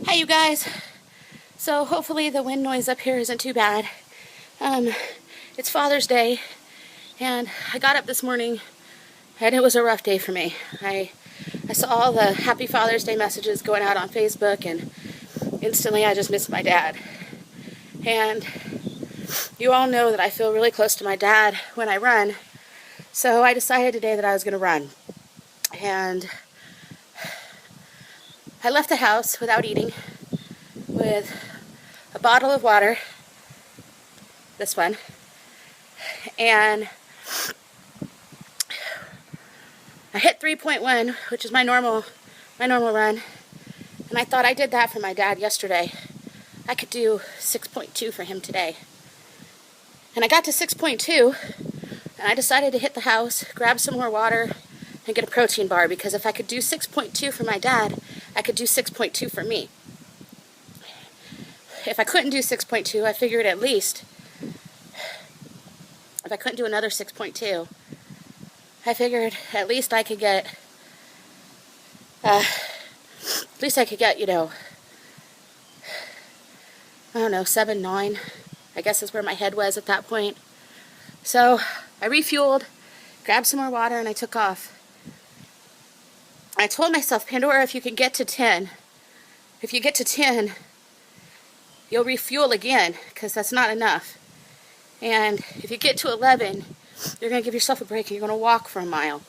Hi you guys. So hopefully the wind noise up here isn't too bad. It's Father's Day and I got up this morning and it was a rough day for me. I saw all the happy Father's Day messages going out on Facebook and instantly I just missed my dad. And you all know that I feel really close to my dad when I run. So I decided today that I was going to run. And I left the house without eating with a bottle of water, this one, and I hit 3.1, which is my normal run, and I thought I did that for my dad yesterday. I could do 6.2 for him today. And I got to 6.2, and I decided to hit the house, grab some more water, and get a protein bar, because if I could do 6.2 for my dad, I could do 6.2 for me. If I couldn't do 6.2, I figured at least, if I couldn't do another 6.2, I figured at least I could get, you know, I don't know, 7, 9, I guess is where my head was at that point. So I refueled, grabbed some more water, and I took off. I told myself, Pandora, if you can get to 10, you'll refuel again, because that's not enough. And if you get to 11, you're going to give yourself a break and you're going to walk for a mile.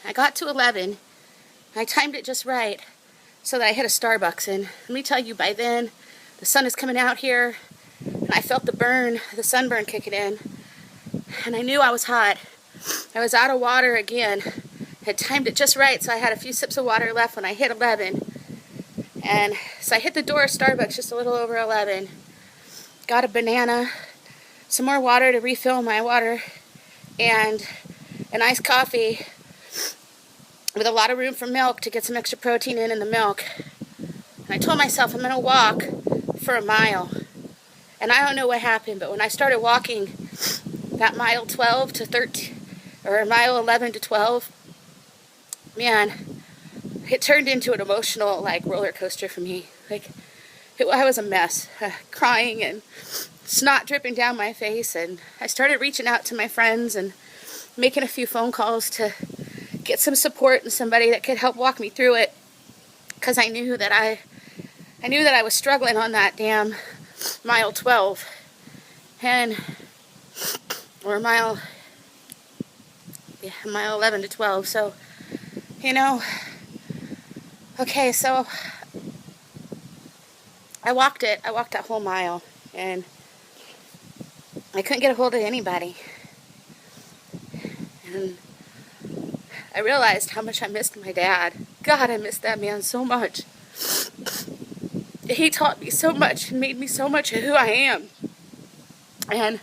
I got to 11. I timed it just right so that I hit a Starbucks. And let me tell you, by then, the sun is coming out here, and I felt the sunburn kicking in. And I knew I was hot. I was out of water again. Had timed it just right, so I had a few sips of water left when I hit 11. And so I hit the door of Starbucks just a little over 11. Got a banana, some more water to refill my water, and an iced coffee with a lot of room for milk to get some extra protein in the milk. And I told myself I'm going to walk for a mile. And I don't know what happened, but when I started walking that mile 12 to 13, or mile 11 to 12, man, it turned into an emotional, roller coaster for me. I was a mess, crying and snot dripping down my face, and I started reaching out to my friends and making a few phone calls to get some support and somebody that could help walk me through it, because I knew that I was struggling on that damn mile 12, or mile 11 to 12, so, you know. Okay, so I walked that whole mile, and I couldn't get a hold of anybody. And I realized how much I missed my dad. God, I missed that man so much. He taught me so much and made me so much of who I am. And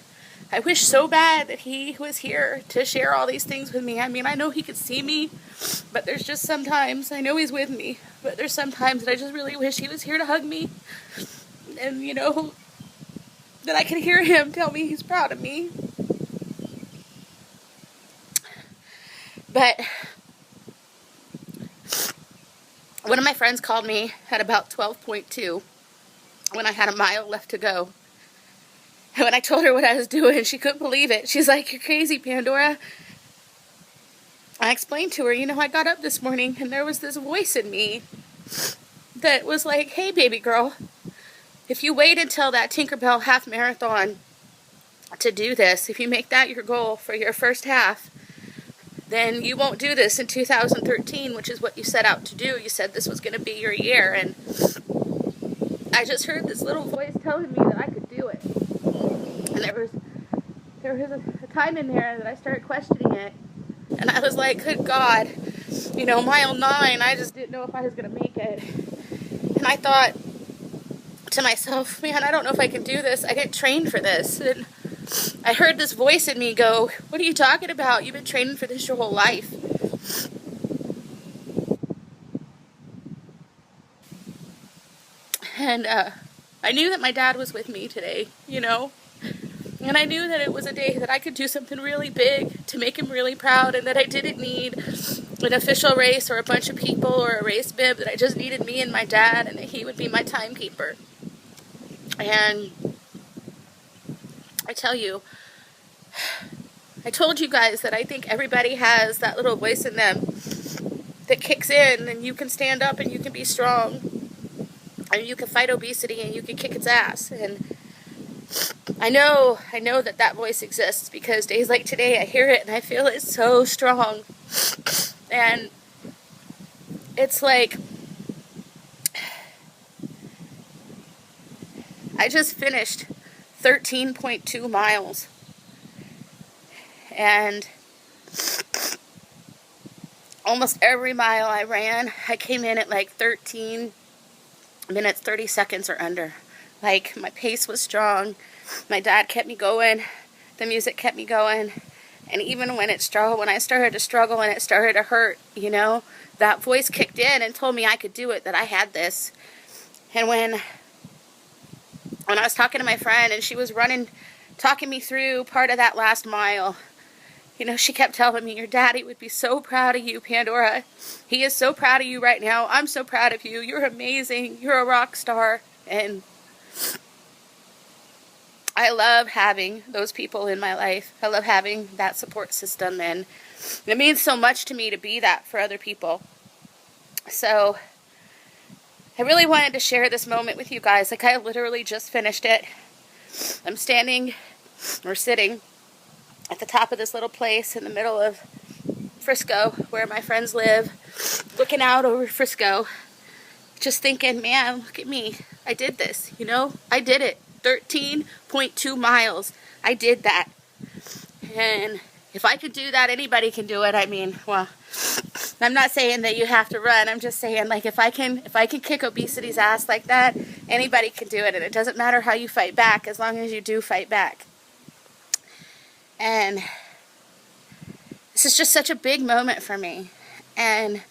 I wish so bad that he was here to share all these things with me. I mean, I know he could see me, but there's just sometimes, I know he's with me, but there's sometimes that I just really wish he was here to hug me. And, you know, that I could hear him tell me he's proud of me. But one of my friends called me at about 12.2 when I had a mile left to go. And when I told her what I was doing, she couldn't believe it. She's like, "You're crazy, Pandora." I explained to her, I got up this morning and there was this voice in me that was like, "Hey, baby girl, if you wait until that Tinkerbell half marathon to do this, if you make that your goal for your first half, then you won't do this in 2013, which is what you set out to do. You said this was going to be your year." And I just heard this little voice telling me that I could do it. And there was a time in there that I started questioning it. And I was like, good God, mile 9, I just didn't know if I was going to make it. And I thought to myself, man, I don't know if I can do this. I didn't train for this. And I heard this voice in me go, "What are you talking about? You've been training for this your whole life." And I knew that my dad was with me today, And I knew that it was a day that I could do something really big to make him really proud, and that I didn't need an official race or a bunch of people or a race bib, that I just needed me and my dad, and that he would be my timekeeper. And I tell you, I told you guys that I think everybody has that little voice in them that kicks in, and you can stand up and you can be strong, and you can fight obesity and you can kick its ass. And I know that voice exists, because days like today I hear it and I feel it so strong. And it's like, I just finished 13.2 miles. And almost every mile I ran, I came in at like 13 minutes, 30 seconds or under. Like, my pace was strong. My dad kept me going. The music kept me going. And even when I started to struggle and it started to hurt, you know, that voice kicked in and told me I could do it, that I had this. And when I was talking to my friend and she was talking me through part of that last mile, you know, she kept telling me, your daddy would be so proud of you, Pandora. He is so proud of you right now. I'm so proud of you. You're amazing. You're a rock star. And I love having those people in my life. I love having that support system, and it means so much to me to be that for other people. So I really wanted to share this moment with you guys. Like, I literally just finished it. I'm sitting at the top of this little place in the middle of Frisco, where my friends live, looking out over Frisco, just thinking, man, look at me. I did this, you know? I did it. 13.2 miles. I did that. And if I could do that, anybody can do it. I mean, well, I'm not saying that you have to run. I'm just saying, like, if I can kick obesity's ass like that, anybody can do it. And it doesn't matter how you fight back, as long as you do fight back. And this is just such a big moment for me. And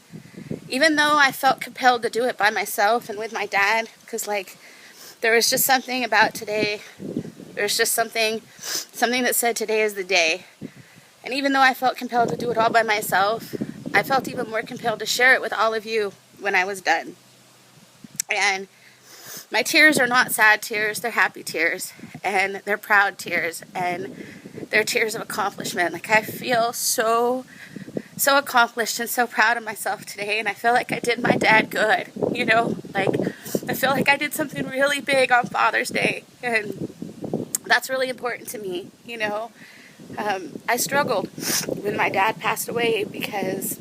even though I felt compelled to do it by myself and with my dad, because, like, there was just something about today. There's just something that said today is the day. And even though I felt compelled to do it all by myself, I felt even more compelled to share it with all of you when I was done. And my tears are not sad tears, they're happy tears. And they're proud tears. And they're tears of accomplishment. Like, I feel so accomplished and so proud of myself today. And I feel like I did my dad good, you know? Like, I feel like I did something really big on Father's Day, and that's really important to me, you know. I struggled when my dad passed away, because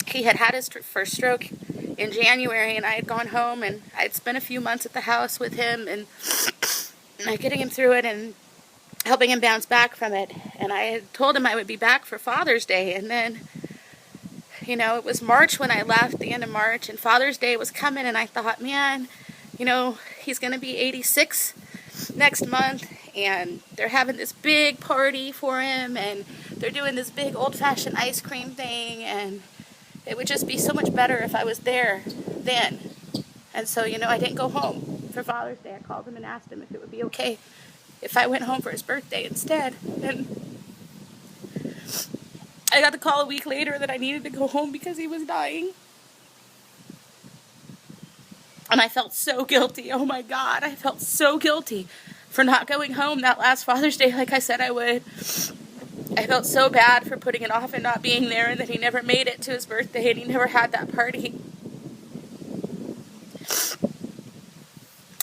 he had his first stroke in January, and I had gone home, and I'd spent a few months at the house with him, and getting him through it, and helping him bounce back from it. And I had told him I would be back for Father's Day, and then, you know, it was March when I left, the end of March, and Father's Day was coming, and I thought, man, you know, he's going to be 86 next month, and they're having this big party for him, and they're doing this big old-fashioned ice cream thing, and it would just be so much better if I was there then. And so, you know, I didn't go home for Father's Day. I called him and asked him if it would be okay if I went home for his birthday instead. And I got the call a week later that I needed to go home because he was dying. And I felt so guilty. Oh my God, I felt so guilty for not going home that last Father's Day like I said I would. I felt so bad for putting it off and not being there, and that he never made it to his birthday and he never had that party.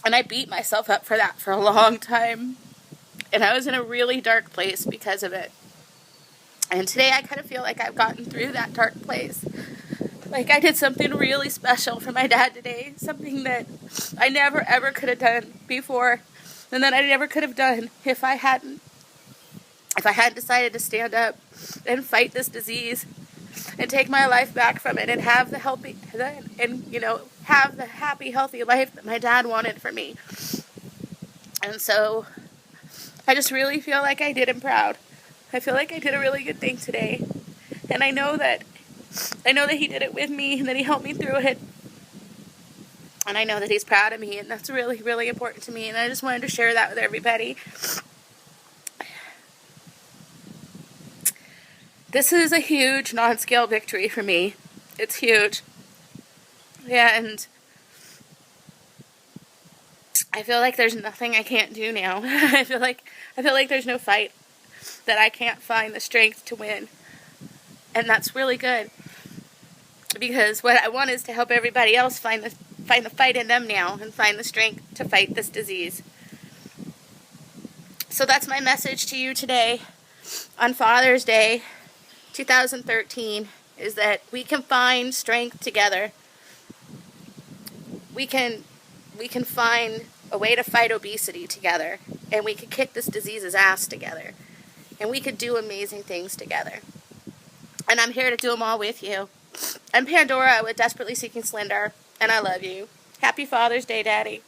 And I beat myself up for that for a long time. And I was in a really dark place because of it. And today I kind of feel like I've gotten through that dark place. Like, I did something really special for my dad today. Something that I never ever could have done before. And that I never could have done if I hadn't decided to stand up and fight this disease and take my life back from it and have the happy, healthy life that my dad wanted for me. And so I just really feel like I did him proud. I feel like I did a really good thing today. And I know that he did it with me, and that he helped me through it. And I know that he's proud of me, and that's really, really important to me. And I just wanted to share that with everybody. this is a huge non-scale victory for me. It's huge. And I feel like there's nothing I can't do now. I feel like there's no fight that I can't find the strength to win. And that's really good. Because what I want is to help everybody else find the fight in them now and find the strength to fight this disease. So that's my message to you today on Father's Day 2013, is that we can find strength together. We can find a way to fight obesity together, and we can kick this disease's ass together, and we could do amazing things together. And I'm here to do them all with you. I'm Pandora with Desperately Seeking Slender, and I love you. Happy Father's Day, Daddy.